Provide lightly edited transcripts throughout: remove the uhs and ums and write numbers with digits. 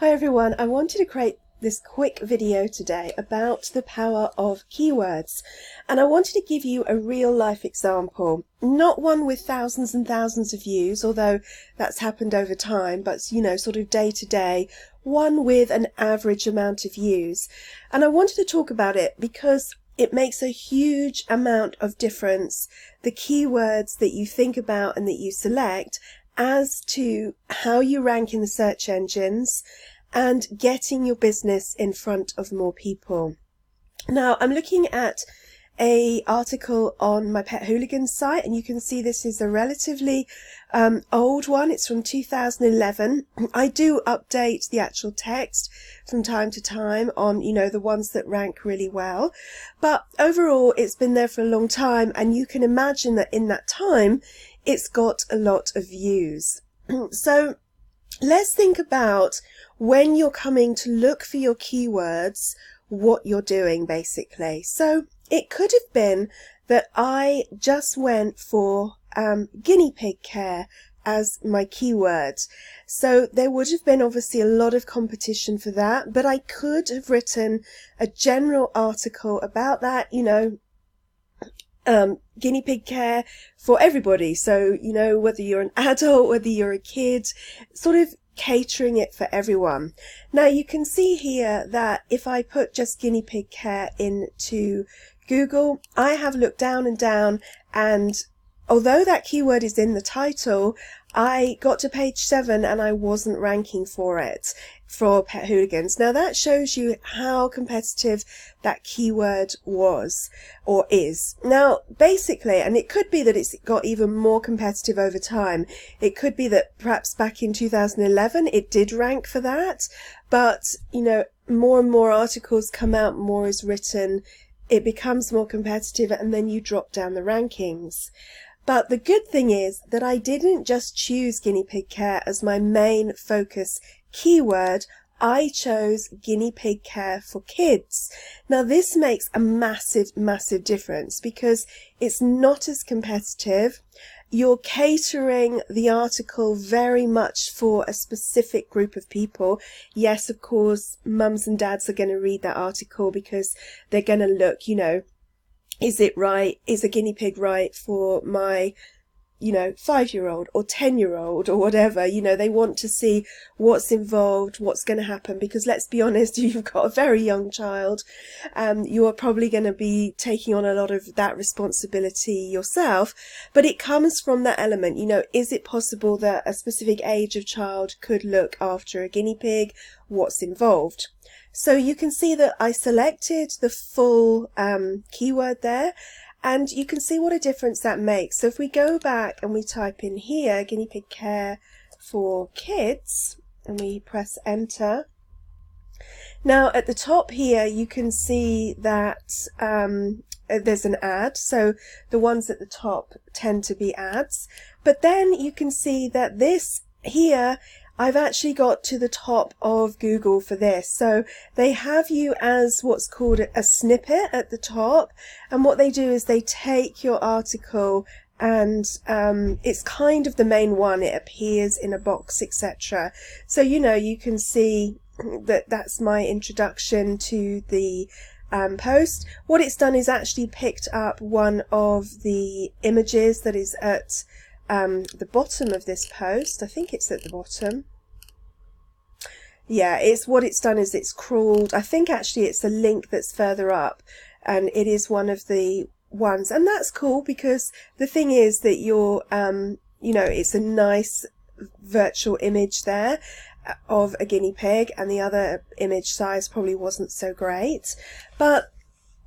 Hi everyone, I wanted to create this quick video today about the power of keywords, and I wanted to give you a real life example, not one with thousands and thousands of views, although that's happened over time, but sort of day to day, one with an average amount of views. And I wanted to talk about it because it makes a huge amount of difference, the keywords that you think about and that you select, as to how you rank in the search engines and getting your business in front of more people. Now, I'm looking at an article on my Pet Hooligans site, and you can see this is a relatively old one. It's from 2011. I do update the actual text from time to time on, the ones that rank really well. But overall, it's been there for a long time, and you can imagine that in that time, it's got a lot of views. So let's think about when you're coming to look for your keywords, what you're doing basically. So it could have been that I just went for guinea pig care as my keyword. So there would have been obviously a lot of competition for that, but I could have written a general article about that, guinea pig care for everybody. So, whether you're an adult, whether you're a kid, sort of catering it for everyone. Now you can see here that if I put just guinea pig care into Google, I have looked down and down, and although that keyword is in the title, I got to page 7 and I wasn't ranking for it for Pet Hooligans. Now that shows you how competitive that keyword was or is. Now basically, and it could be that it's got even more competitive over time. It could be that perhaps back in 2011 it did rank for that, but more and more articles come out, more is written, it becomes more competitive, and then you drop down the rankings. But the good thing is that I didn't just choose guinea pig care as my main focus keyword. I chose guinea pig care for kids. Now this makes a massive, massive difference because it's not as competitive. You're catering the article very much for a specific group of people. Yes, of course, mums and dads are going to read that article because they're going to look, is it right? Is a guinea pig right for my 5-year-old or 10-year-old or whatever? They want to see what's involved, what's going to happen, because let's be honest, if you've got a very young child, you are probably going to be taking on a lot of that responsibility yourself. But it comes from that element, is it possible that a specific age of child could look after a guinea pig? What's involved? So you can see that I selected the full keyword there, and you can see what a difference that makes. So if we go back and we type in here, guinea pig care for kids, and we press enter. Now at the top here, you can see that there's an ad. So the ones at the top tend to be ads. But then you can see that this here, I've actually got to the top of Google for this. So they have you as what's called a snippet at the top. And what they do is they take your article and it's kind of the main one. It appears in a box, etc. So, you can see that that's my introduction to the post. What it's done is actually picked up one of the images that is at the bottom of this post. I think it's at the bottom. Yeah, what it's done is it's crawled. I think actually it's a link that's further up, and it is one of the ones, and that's cool because the thing is that you're it's a nice virtual image there of a guinea pig, and the other image size probably wasn't so great. But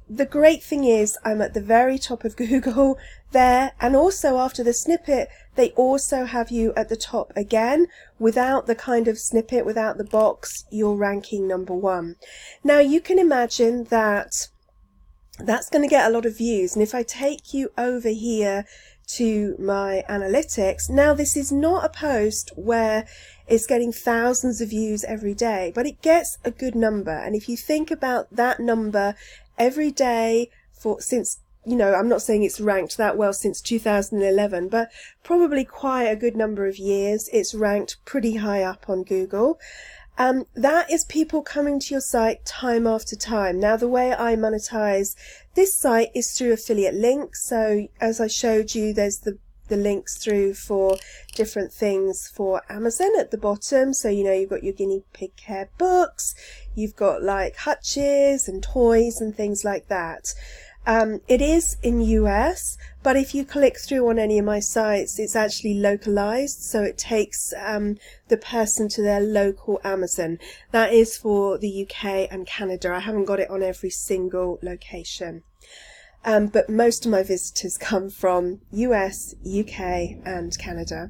the great thing is I'm at the very top of Google there, and also after the snippet they also have you at the top again. Without the kind of snippet, without the box, you're ranking number 1. Now you can imagine that that's going to get a lot of views, and if I take you over here to my analytics, now this is not a post where it's getting thousands of views every day, but it gets a good number. And if you think about that number every day since I'm not saying it's ranked that well since 2011, but probably quite a good number of years. It's ranked pretty high up on Google. That is people coming to your site time after time. Now, the way I monetize this site is through affiliate links. So as I showed you, there's the links through for different things for Amazon at the bottom. So, you know, you've got your guinea pig care books, you've got like hutches and toys and things like that. It is in US, but if you click through on any of my sites, it's actually localized, so it takes the person to their local Amazon. That is for the UK and Canada. I haven't got it on every single location. But most of my visitors come from US, UK and Canada.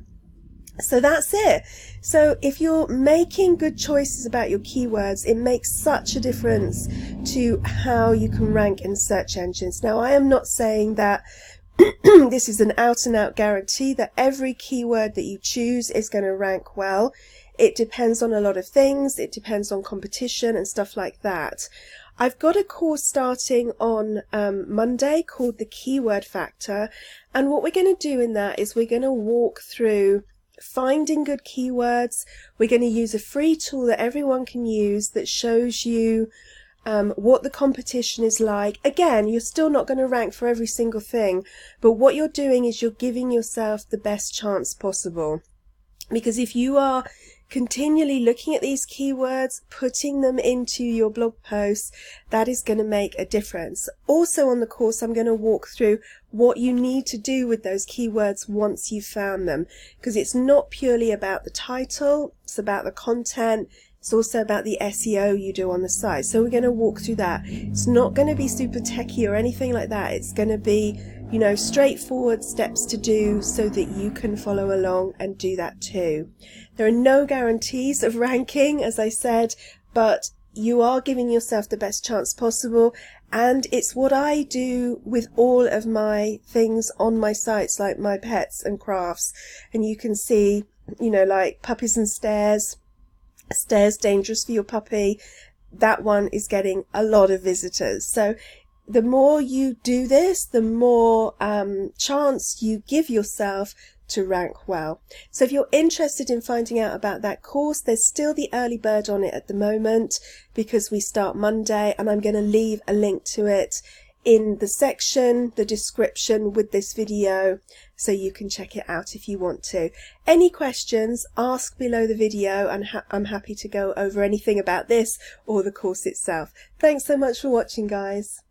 So that's it. So if you're making good choices about your keywords, it makes such a difference to how you can rank in search engines. Now, I am not saying that this is an out and out guarantee that every keyword that you choose is going to rank well. It depends on a lot of things. It depends on competition and stuff like that. I've got a course starting on Monday called the Keyword Factor. And what we're going to do in that is we're going to walk through finding good keywords. We're going to use a free tool that everyone can use that shows you what the competition is like. Again, you're still not going to rank for every single thing, but what you're doing is you're giving yourself the best chance possible. Because if you are continually looking at these keywords, putting them into your blog posts, that is going to make a difference. Also on the course, I'm going to walk through what you need to do with those keywords once you've found them, because it's not purely about the title, it's about the content. It's also about the SEO you do on the site. So we're going to walk through that. It's not going to be super techy or anything like that. It's going to be, you know, straightforward steps to do so that you can follow along and do that too. There are no guarantees of ranking, as I said, but you are giving yourself the best chance possible. And it's what I do with all of my things on my sites, like my pets and crafts. And you can see, you know, like puppies and stairs dangerous for your puppy. That one is getting a lot of visitors. So the more you do this, the more chance you give yourself to rank well. So if you're interested in finding out about that course, there's still the early bird on it at the moment because we start Monday, and I'm going to leave a link to it in the section, the description with this video, so you can check it out if you want to. Any questions, ask below the video, and I'm happy to go over anything about this or the course itself. Thanks so much for watching, guys.